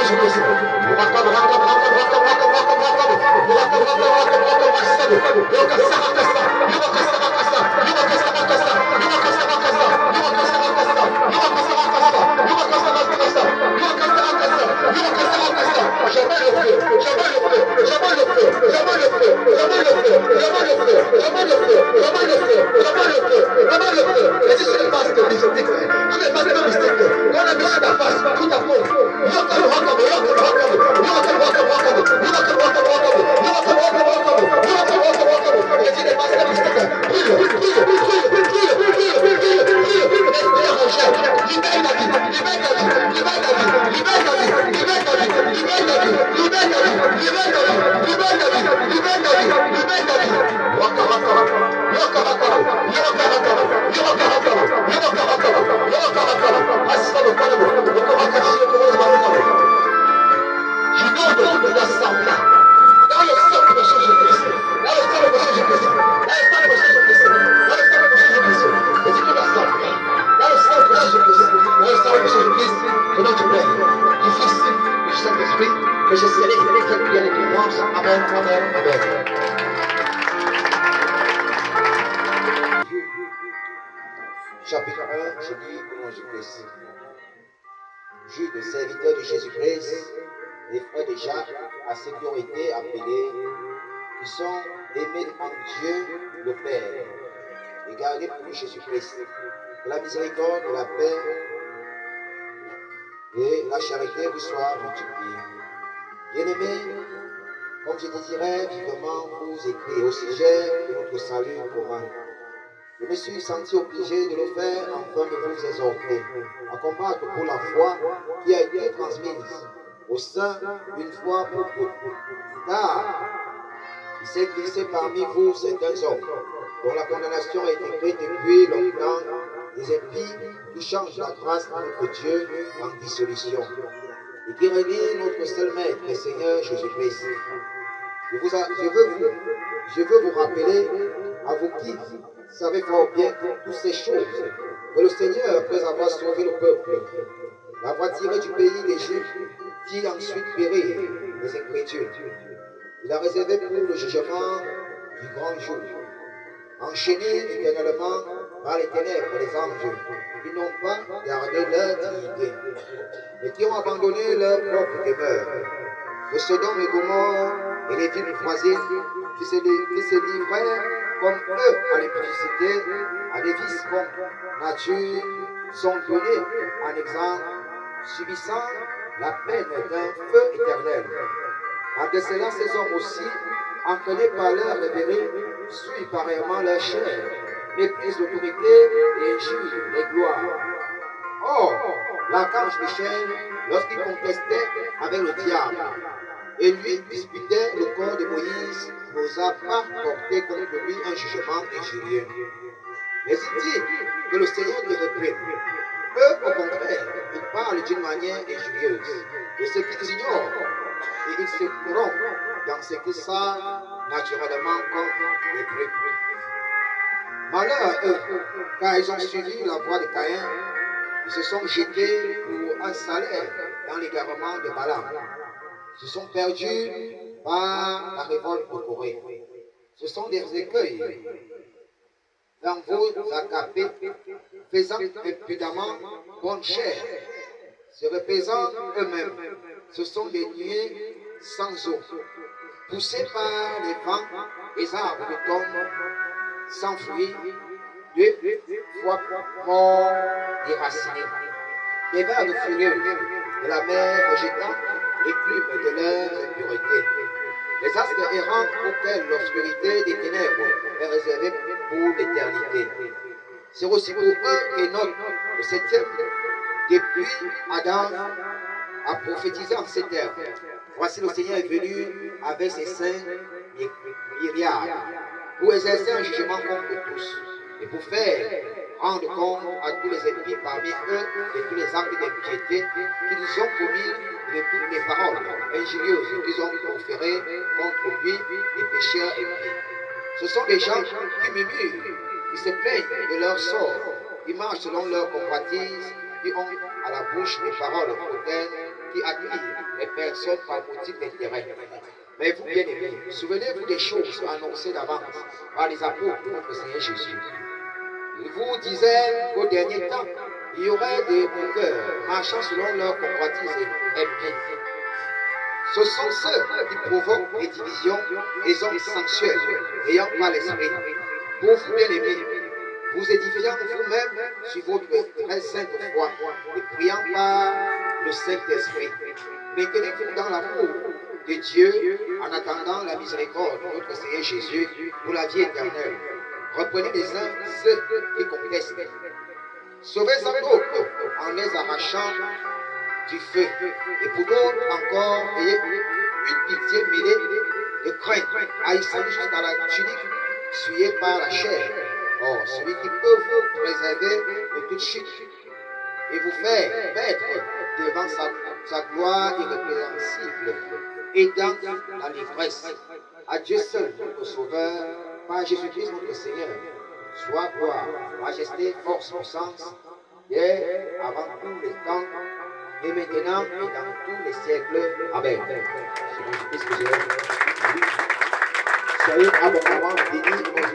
Jésus-Christ. Que je serai quelqu'un qui a l'évidence. Amen, amen, amen. Chapitre 1, je dis au nom de Jésus-Christ. Jude, serviteur de Jésus-Christ, les frères de Jacques, à ceux qui ont été appelés, qui sont aimés en Dieu le Père, et gardés pour Jésus-Christ. Que la miséricorde, la paix et la charité vous soient multipliées. Bien-aimés, comme je désirais vivement vous écrire au sujet de notre salut commun, je me suis senti obligé de le faire afin de vous exhorter à combattre pour la foi qui a été transmise au sein d'une foi pour toutes. Car il s'est glissé parmi vous certains hommes dont la condamnation a été écrite depuis longtemps, des impies qui changent la grâce de notre Dieu en dissolution et qui renie notre seul Maître et Seigneur Jésus-Christ. Je veux vous rappeler, à vous qui savez fort bien toutes ces choses, que le Seigneur, après avoir sauvé le peuple, l'avoir tiré du pays d'Égypte, fit ensuite périr les incrédules. Il a réservé pour le jugement du grand jour, enchaînés éternellement par les ténèbres des anges, qui n'ont pas gardé leur dignité, mais qui ont abandonné leur propre demeure. De Sodome et Gomorrhe et les villes voisines qui se livrèrent comme eux à l'impudicité, à des vices comme nature, sont donnés en exemple, subissant la peine d'un feu éternel. En décelant ces hommes aussi, entraînés par leur rêverie, suivent pareillement leur chair, méprisent l'autorité et injurent les gloires. Or, l'archange Michel, lorsqu'il contestait avec le diable, et lui disputait le corps de Moïse, n'osa pas porter contre lui un jugement injurieux. Mais il dit que le Seigneur te reprenne. Eux, au contraire, ils parlent d'une manière injurieuse de ce qu'ils ignorent, et ils se corrompent dans ce qu'ils savent naturellement comme les brebis. Malheur à eux, car ils ont suivi la voie de Caïn, ils se sont jetés pour un salaire dans l'égarement de Balaam. Se sont perdus par la révolte de Corée. Ce sont des écueils dans vos agapés, faisant impudemment bonne chair, se représentent eux-mêmes. Ce sont des nuées sans eau, poussés par les vents, les arbres de tombent sans fruits, deux fois morts déracinés. Des vagues furieuses de la mer rejetant les plumes de leur impureté. Les astres errants auxquels l'obscurité des ténèbres est réservée pour l'éternité. C'est aussi pour eux qu'Enoch, le septième, depuis Adam, a prophétisé en ces termes. Voici le Seigneur est venu avec ses saints myriades pour exercer un jugement contre tous et pour faire rendre compte à tous les ennemis parmi eux de tous les actes d'impiété qu'ils ont commis, de toutes les paroles injurieuses qu'ils ont proférées contre lui, les pécheurs impies. Ce sont des gens qui murmurent, qui se plaignent de leur sort, qui marchent selon leur convoitise, qui ont à la bouche des paroles hautaines, qui attire les personnes par motif d'intérêt. Mais vous, bien-aimés, souvenez-vous des choses annoncées d'avance par les apôtres de notre Seigneur Jésus. Il vous disait qu'au dernier temps, il y aurait des moqueurs marchant selon leur convoitise impies. Ce sont ceux qui provoquent des divisions et les hommes sensuels, ayant pas l'esprit. Pour vous, bien-aimés, vous édifiant vous-même sur votre très sainte foi et priant par le Saint-Esprit. Maintenez-vous dans l'amour de Dieu en attendant la miséricorde de notre Seigneur Jésus pour la vie éternelle. Reprenez les uns ceux qui contestent. Sauvez-en d'autres en les arrachant du feu. Et pour d'autres encore, ayez une pitié mêlée de crainte, haïssant jusqu'à la tunique, souillée par la chair. Or, celui qui peut vous préserver de toute chute et vous faire mettre devant sa gloire irrépréhensible et dans la l'ivresse. À Dieu seul, notre Sauveur, par Jésus-Christ notre Seigneur, soit gloire, majesté, force, puissance, hier, avant tous les temps, et maintenant et dans tous les siècles. Amen. C'est Jésus-Christ que j'ai. Soyez abondamment bénis.